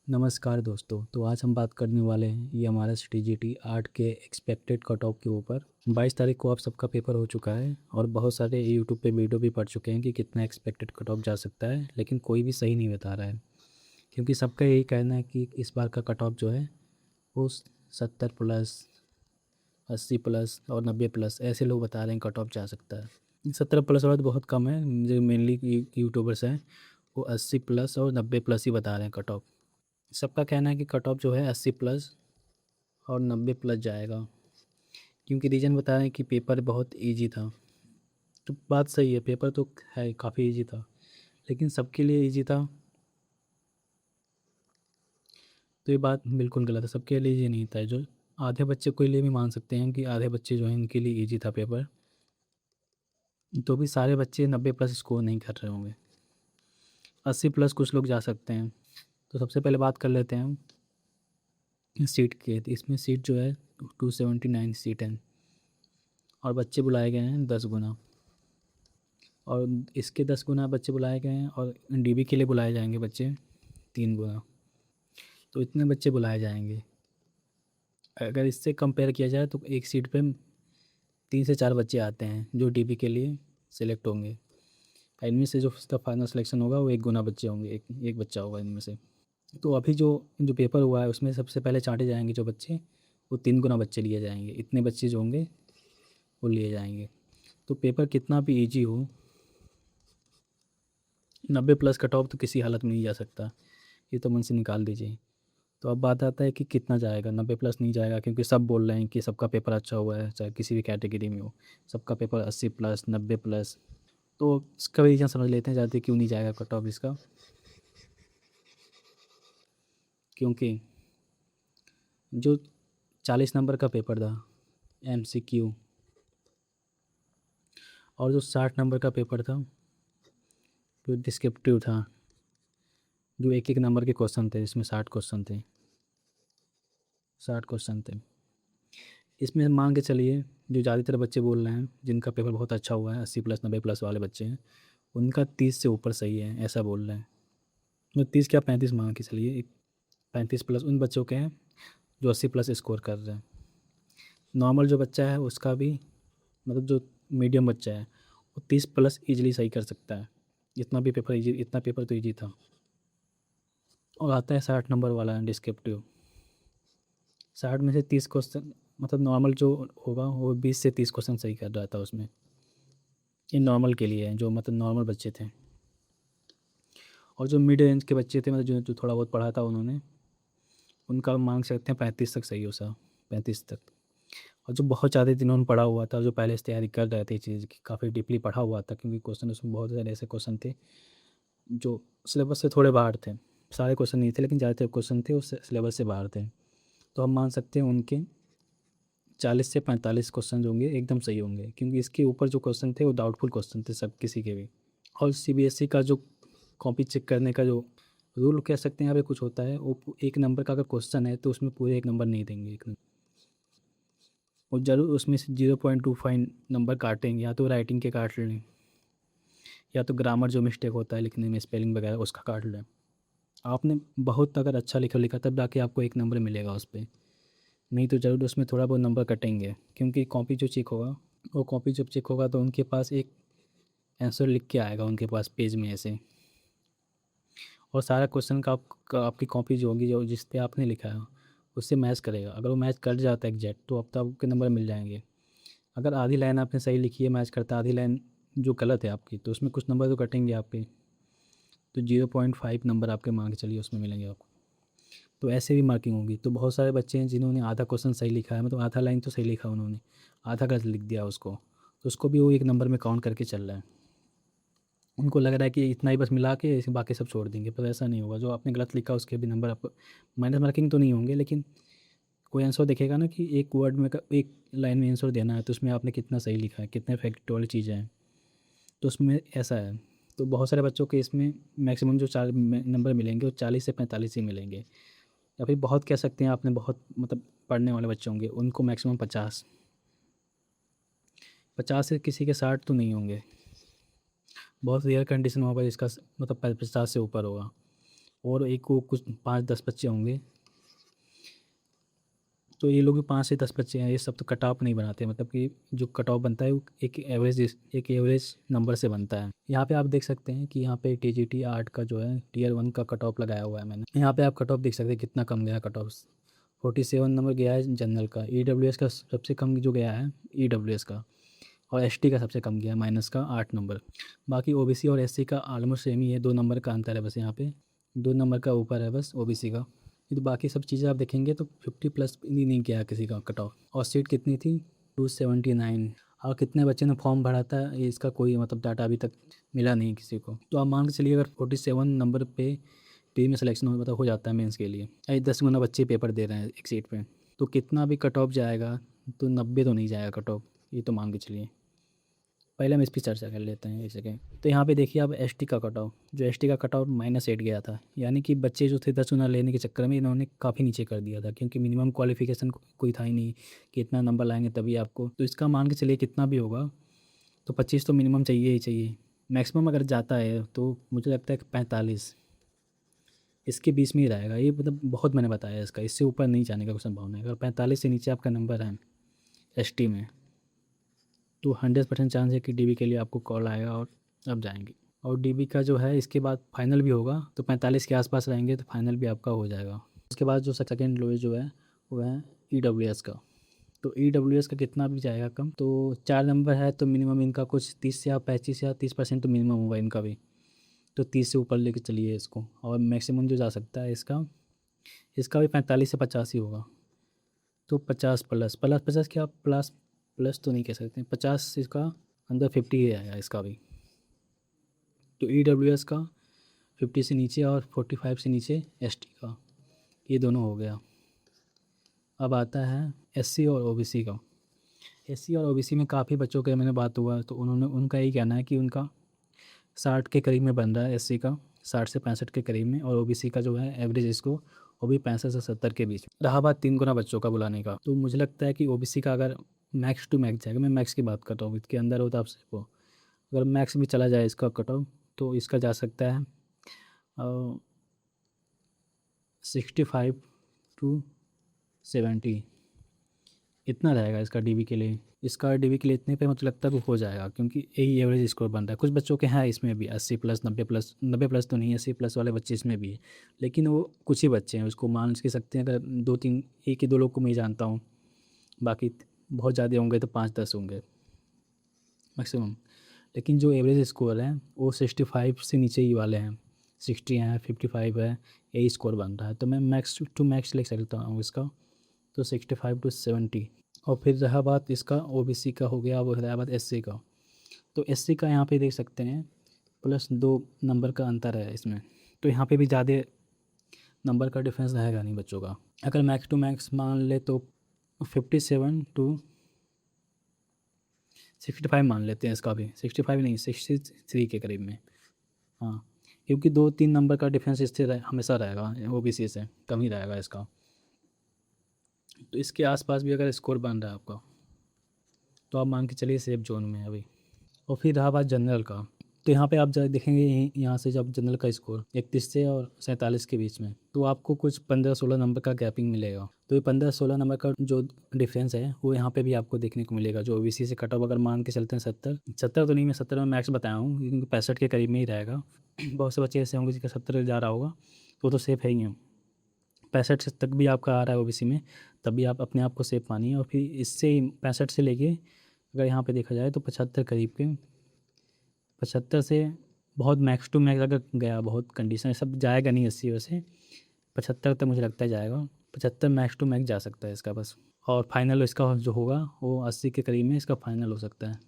नमस्कार दोस्तों। तो आज हम बात करने वाले हैं ये हमारा CTGT 8 के एक्सपेक्टेड कट ऑफ के ऊपर। 22 तारीख को आप सबका पेपर हो चुका है और बहुत सारे यूट्यूब पे वीडियो भी पड़ चुके हैं कि कितना एक्सपेक्टेड कट ऑफ जा सकता है, लेकिन कोई भी सही नहीं बता रहा है क्योंकि सबका यही कहना है कि इस बार का कट ऑफ जो है वो 70 प्लस, 80 प्लस और 90 प्लस ऐसे लोग बता रहे हैं कट ऑफ जा सकता है। 17 प्लस वाला तो बहुत कम है, जो मेनली यूट्यूबर्स हैं वो 80 प्लस और 90 प्लस ही बता रहे हैं कट ऑफ। सबका कहना है कि कट ऑफ जो है 80 प्लस और 90 प्लस जाएगा, क्योंकि रीज़न बता रहे हैं कि पेपर बहुत इजी था। तो बात सही है, पेपर तो है काफ़ी इजी था, लेकिन सबके लिए इजी था तो ये बात बिल्कुल गलत है। सबके लिए ये नहीं था, जो आधे बच्चे के लिए भी मान सकते हैं कि आधे बच्चे जो हैं इनके लिए इजी था पेपर, तो भी सारे बच्चे 90 प्लस स्कोर नहीं कर रहे होंगे। 80 प्लस कुछ लोग जा सकते हैं। तो सबसे पहले बात कर लेते हैं हम सीट के। तो इसमें सीट जो है 279 सीट हैं और बच्चे बुलाए गए हैं 10 गुना, और इसके 10 गुना बच्चे बुलाए गए हैं, और DB के लिए बुलाए जाएंगे बच्चे 3 गुना। तो इतने बच्चे बुलाए जाएंगे। अगर इससे कंपेयर किया जाए तो एक सीट पे 3 से 4 बच्चे आते हैं जो DB के लिए सिलेक्ट होंगे। इनमें से जो उसका फाइनल सिलेक्शन होगा वो 1 गुना बच्चे होंगे, एक बच्चा होगा इनमें से। तो अभी जो जो पेपर हुआ है उसमें सबसे पहले छांटे जाएंगे जो बच्चे, वो 3 गुना बच्चे लिए जाएंगे। इतने बच्चे जो होंगे वो लिए जाएंगे। तो पेपर कितना भी ईजी हो, 90 प्लस कट ऑफ तो किसी हालत में नहीं जा सकता, ये तो मन से निकाल दीजिए। तो अब बात आता है कि कितना जाएगा। 90 प्लस नहीं जाएगा, क्योंकि सब बोल रहे हैं कि सबका पेपर अच्छा हुआ है, चाहे किसी भी कैटेगरी में हो, सबका पेपर 80 प्लस 90 प्लस। तो इसका भी रीज़न समझ लेते हैं ज़्यादा क्यों नहीं जाएगा कट ऑफ इसका। क्योंकि जो 40 नंबर का पेपर था MCQ, और जो 60 नंबर का पेपर था जो डिस्क्रिप्टिव था, जो एक एक नंबर के क्वेश्चन थे, इसमें 60 क्वेश्चन थे, 60 क्वेश्चन थे। इसमें मान के चलिए जो ज़्यादातर बच्चे बोल रहे हैं जिनका पेपर बहुत अच्छा हुआ है, 80 प्लस 90 प्लस वाले बच्चे हैं, उनका 30 से ऊपर सही है ऐसा बोल रहे हैं। मतलब 30 क्या 35 मान के चलिए, एक 35 प्लस उन बच्चों के हैं जो 80 प्लस स्कोर कर रहे हैं। नॉर्मल जो बच्चा है उसका भी, मतलब जो मीडियम बच्चा है वो 30 प्लस ईजिली सही कर सकता है। इतना भी पेपर ईजी, इतना पेपर तो ईजी था। और आता है 60 नंबर वाला डिस्क्रिप्टिव। 60 में से 30 क्वेश्चन, मतलब नॉर्मल जो होगा वो 20 से 30 क्वेश्चन सही कर रहा था उसमें। ये नॉर्मल के लिए है, जो मतलब नॉर्मल बच्चे थे। और जो मिड रेंज के बच्चे थे, मतलब जो जो थोड़ा बहुत पढ़ा था उन्होंने, उनका मांग सकते हैं 35 तक सही हो सा, 35 तक। और जो बहुत ज़्यादा जिन्होंने पढ़ा हुआ था, जो पहले से तैयारी कर रहे थे चीज़ की, काफ़ी डीपली पढ़ा हुआ था, क्योंकि क्वेश्चन उसमें बहुत सारे ऐसे क्वेश्चन थे जो सिलेबस से थोड़े बाहर थे। सारे क्वेश्चन नहीं थे, लेकिन ज़्यादातर क्वेश्चन थे उस सिलेबस से बाहर थे। तो हम मान सकते हैं उनके 40 से 45 क्वेश्चन जो होंगे एकदम सही होंगे, क्योंकि इसके ऊपर जो क्वेश्चन थे वो डाउटफुल क्वेश्चन थे सब किसी के भी। और CBSE का जो कॉपी चेक करने का जो रूल कह सकते हैं यहाँ पे कुछ होता है, वो एक नंबर का अगर क्वेश्चन है तो उसमें पूरे एक नंबर नहीं देंगे एक, और ज़रूर उसमें से 0.25 नंबर काटेंगे, या तो राइटिंग के काट लें, या तो ग्रामर जो मिस्टेक होता है लिखने में, स्पेलिंग वगैरह उसका काट लें। आपने बहुत अगर अच्छा लिखा लिखा तब जाके आपको एक नंबर मिलेगा उस पर, नहीं तो ज़रूर उसमें थोड़ा बहुत नंबर कटेंगे। क्योंकि कॉपी जो चेक होगा, वो कॉपी जब चेक होगा तो उनके पास एक आंसर लिख के आएगा उनके पास पेज में ऐसे, और सारा क्वेश्चन आपकी कॉपी जो होगी, जो जिस पे आपने लिखा है उससे मैच करेगा। अगर वो मैच कर जाता है एग्जैक्ट, तो अब तो आपके नंबर मिल जाएंगे। अगर आधी लाइन आपने सही लिखी है, मैच करता है, आधी लाइन जो गलत है आपकी, तो उसमें कुछ नंबर तो कटेंगे आपके। तो 0.5 नंबर आपके मान के चलिए उसमें मिलेंगे आपको। तो ऐसे भी मार्किंग होगी। तो बहुत सारे बच्चे हैं जिन्होंने आधा क्वेश्चन सही लिखा है, मतलब आधा लाइन तो सही लिखा उन्होंने, आधा गलत लिख दिया उसको, तो उसको भी वो एक नंबर में काउंट करके चल रहा है। उनको लग रहा है कि इतना ही बस मिला के इसे बाकी सब छोड़ देंगे, पर ऐसा नहीं होगा। जो आपने गलत लिखा उसके भी नंबर आपको, माइनस मार्किंग तो नहीं होंगे, लेकिन कोई आंसर देखेगा ना कि एक वर्ड में एक लाइन में आंसर देना है, तो उसमें आपने कितना सही लिखा है, कितने फैक्ट वाली चीज़ें हैं, तो उसमें ऐसा है। तो बहुत सारे बच्चों के इसमें मैक्सिमम जो चार नंबर मिलेंगे वो 40 से 45 ही मिलेंगे, या फिर बहुत कह सकते हैं आपने बहुत मतलब पढ़ने वाले बच्चे होंगे उनको मैक्सिमम 50, 50 से किसी के 60 तो नहीं होंगे। बहुत रेयर कंडीशन होगा जिसका मतलब 50 से ऊपर होगा। और एक को कुछ 5-10 बच्चे होंगे, तो ये लोग भी 5 से 10 बच्चे हैं। ये सब तो कट ऑफ नहीं बनाते, मतलब कि जो कट ऑफ बनता है वो एक एवरेज नंबर से बनता है। यहाँ पे आप देख सकते हैं कि यहाँ पे टीजीटी 8 का जो है टियर 1 का कट ऑफ लगाया हुआ है मैंने। यहाँ पे आप कट ऑफ देख सकते हैं कितना कम गया कट ऑफ, 47 नंबर गया है जनरल का। ईडब्ल्यूएस का सबसे कम जो गया है ईडब्ल्यूएस का, और एसटी का सबसे कम गया माइनस का 8 नंबर। बाकी ओबीसी और एससी का ऑलमोस्ट सेम ही है, 2 नंबर का अंतर है बस, यहाँ पे 2 नंबर का ऊपर है बस ओबीसी का। ये तो बाकी सब चीज़ें आप देखेंगे तो 50 प्लस भी नहीं गया किसी का कट ऑफ। और सीट कितनी थी 279। और कितने बच्चे ने फॉर्म भरा था ये इसका कोई मतलब डाटा अभी तक मिला नहीं किसी को। तो आप मान के चलिए अगर 47 नंबर पे प्री में सिलेक्शन मतलब हो जाता है मेंस के लिए, 10 गुना बच्चे पेपर दे रहे हैं एक सीट पे, तो कितना भी कट ऑफ जाएगा तो 90 तो नहीं जाएगा कट ऑफ, ये तो मान के चलिए। पहले हम इस पर चर्चा कर लेते हैं इस जगह। तो यहाँ पे देखिए अब एसटी का कट ऑफ, जो एसटी का कट ऑफ -8 गया था, यानी कि बच्चे जो थे 10 गुना लेने के चक्कर में इन्होंने काफ़ी नीचे कर दिया था, क्योंकि मिनिमम क्वालिफिकेशन कोई था ही नहीं कि इतना नंबर लाएंगे तभी आपको। तो इसका मान के चलिए कितना भी होगा तो 25 तो मिनिमम चाहिए ही चाहिए। मैक्सिमम अगर जाता है तो मुझे लगता है कि 45 इसके बीच में ही रहेगा। ये मतलब बहुत मैंने बताया इसका, इससे ऊपर नहीं जाने का कोई संभावना है। अगर 45 से नीचे आपका नंबर है एसटी में तो 100% चांस है कि डीबी के लिए आपको कॉल आएगा और आप जाएंगे। और डीबी का जो है इसके बाद फाइनल भी होगा, तो 45 के आसपास रहेंगे तो फाइनल भी आपका हो जाएगा। उसके बाद जो सेकंड लोएस्ट जो है वो है ईडब्ल्यूएस का। तो ईडब्ल्यूएस का कितना भी जाएगा कम, तो 4 नंबर है तो मिनिमम इनका कुछ 30 या 25 या 30% तो मिनिमम होगा इनका भी। तो 30 से ऊपर लेके चलिए इसको। और मैक्सिमम जो जा सकता है इसका, इसका भी 45 से 50 ही होगा। तो 50 प्लस प्लस 50 क्या प्लस प्लस तो नहीं कह सकते, 50 इसका अंदर 50 ही आएगा इसका भी। तो ईडब्ल्यूएस का 50 से नीचे और 45 से नीचे एसटी का, ये दोनों हो गया। अब आता है एससी और ओबीसी का। एससी और ओबीसी में काफ़ी बच्चों के मैंने बात हुआ तो उन्होंने उनका यही कहना है कि उनका 60 के करीब में बन रहा है एससी का, 60 से 65 के करीब में, और ओबीसी का जो है एवरेज इसको वो भी 65 से 70 के बीच में। रहा बात 3 गुना बच्चों का बुलाने का, तो मुझे लगता है कि ओबीसी का अगर मैक्स टू मैक्स जाएगा, मैं मैक्स की बात कर रहा हूँ, इसके अंदर होता है आपसे वो, अगर मैक्स भी चला जाए इसका कट ऑफ तो इसका जा सकता है 65 to 70, इतना रहेगा इसका डीबी के लिए। इसका डीबी के लिए इतने पे मुझे लगता है वो हो जाएगा, क्योंकि यही एवरेज स्कोर बन रहा है। कुछ बच्चों के हैं इसमें भी 80 प्लस 90 प्लस, 90 प्लस तो नहीं, 80 प्लस वाले बच्चे इसमें भी है, लेकिन वो कुछ ही बच्चे हैं, उसको मान के सकते हैं। अगर 2-3 एक ही 2 लोग को मैं ही जानता हूँ, बाकी बहुत ज़्यादा होंगे तो 5-10 होंगे मैक्सिमम। लेकिन जो एवरेज स्कोर है वो 65 से नीचे ही वाले हैं, 60 है 55 है, यही स्कोर बन रहा है। तो मैं मैक्स टू मैक्स लिख सकता हूँ इसका, तो 65 to 70। और फिर रहा बात इसका ओबीसी का हो गया, अब रहा बात एससी का। तो एससी का यहाँ पे देख सकते हैं +2 नंबर का अंतर है इसमें, तो यहाँ पे भी ज़्यादा नंबर का डिफरेंस रहेगा नहीं बच्चों का। अगर मैक्स टू मैक्स मान ले तो 57 to 65 मान लेते हैं इसका भी, 65 नहीं 63 के करीब में। हाँ, क्योंकि 2-3 नंबर का डिफरेंस इससे हमेशा रहेगा, ओबीसी से कम ही रहेगा इसका। तो इसके आसपास भी अगर स्कोर बन रहा है आपका तो आप मान के चलिए सेफ जोन में है अभी। और फिर रहा बात जनरल का, तो यहाँ पे आप जब देखेंगे यहाँ से जब जनरल का स्कोर 31 से और 47 के बीच में, तो आपको कुछ 15-16 नंबर का गैपिंग मिलेगा। तो ये 15-16 नंबर का जो डिफरेंस है वो यहाँ पे भी आपको देखने को मिलेगा। जो ओबीसी से कट ऑफ अगर मान के चलते हैं 70 तो नहीं, मैं 70 में मैक्स बताया हूँ, क्योंकि 65 के करीब में ही रहेगा। बहुत से बच्चे ऐसे होंगे जिसका 70 जा रहा होगा, तो सेफ़ है ही है। 65 तक भी आपका आ रहा है ओबीसी में, तब भी आप अपने आप को सेफ मानिए। और फिर इससे 65 से लेके अगर यहाँ पे देखा जाए तो 75 करीब के, 75 से बहुत मैक्स टू मैक्स अगर गया, बहुत कंडीशन सब जाएगा नहीं 80 वैसे, 75 तक मुझे लगता है जाएगा। 75 मैक्स टू मैक्स जा सकता है इसका बस। और फाइनल इसका जो होगा वो 80 के करीब में इसका फाइनल हो सकता है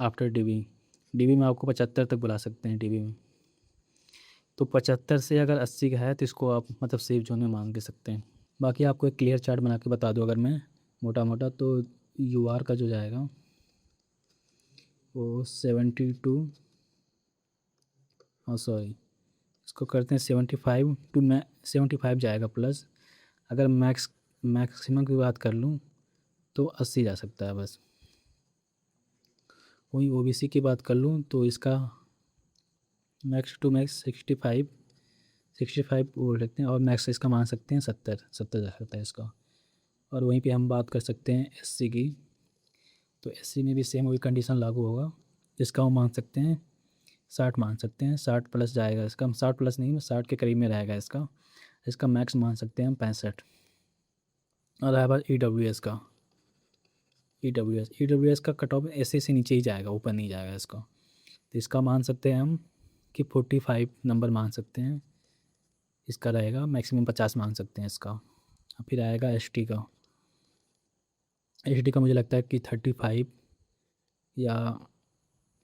आफ्टर डीबी। डीबी में आपको 75 तक बुला सकते हैं डीबी में। तो 75 से अगर 80 का है तो इसको आप मतलब सेफ जोन में मान के सकते हैं। बाकी आपको एक क्लियर चार्ट बना के बता दूँ अगर मैं मोटा मोटा, तो यूआर का जो जाएगा वो 72, हाँ सॉरी, इसको करते हैं 75 to 75 जाएगा प्लस। अगर मैक्सिमम की बात कर लूँ तो 80 जा सकता है बस। वही ओबीसी की बात कर लूँ तो इसका मैक्स टू मैक्स 65 65 बोल सकते हैं, और मैक्स इसका मान सकते हैं 70 जा सकता है इसका। और वहीं पे हम बात कर सकते हैं एससी की, तो एससी में भी सेम वही कंडीशन लागू होगा। इसका हम मान सकते हैं 60 मान सकते हैं, 60 प्लस जाएगा इसका, 60 प्लस नहीं 60 के करीब में रहेगा इसका। इसका मैक्स मान सकते हैं हम 65। और रहा बात EWS का, ई डब्ल्यू एस का कट ऑफ एससी से नीचे ही जाएगा, ऊपर नहीं जाएगा इसका। तो इसका मान सकते हैं हम कि 45 नंबर मान सकते हैं इसका रहेगा, मैक्सिमम 50 मान सकते हैं इसका। और फिर आएगा एसटी का। एसटी का मुझे लगता है कि 35 या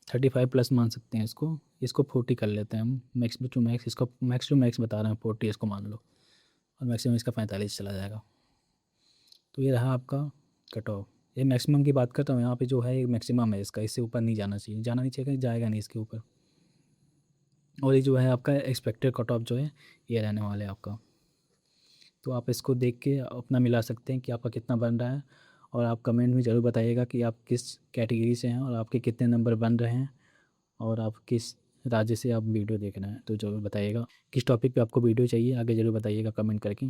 35 प्लस मान सकते हैं इसको। इसको 40 कर लेते हैं हम, मैक्स टू मैक्स, इसको मैक्स टू मैक्स बता रहे हैं 40 इसको मान लो, और मैक्सिमम इसका 45 चला जाएगा। तो ये रहा आपका कट ऑफ। ये मैक्सिमम की बात करता हूँ, यहाँ पे जो है ये मैक्सिमम है इसका, इससे ऊपर नहीं जाना चाहिए, जाना नहीं चाहिए, जाएगा नहीं इसके ऊपर। और ये जो है आपका एक्सपेक्टेड कट ऑफ जो है ये रहने वाला है आपका। तो आप इसको देख के अपना मिला सकते हैं कि आपका कितना बन रहा है। और आप कमेंट में ज़रूर बताइएगा कि आप किस कैटेगरी से हैं और आपके कितने नंबर बन रहे हैं, और आप किस राज्य से आप वीडियो देख रहे हैं। तो ज़रूर बताइएगा किस टॉपिक पे आपको वीडियो चाहिए, आगे ज़रूर बताइएगा कमेंट करके।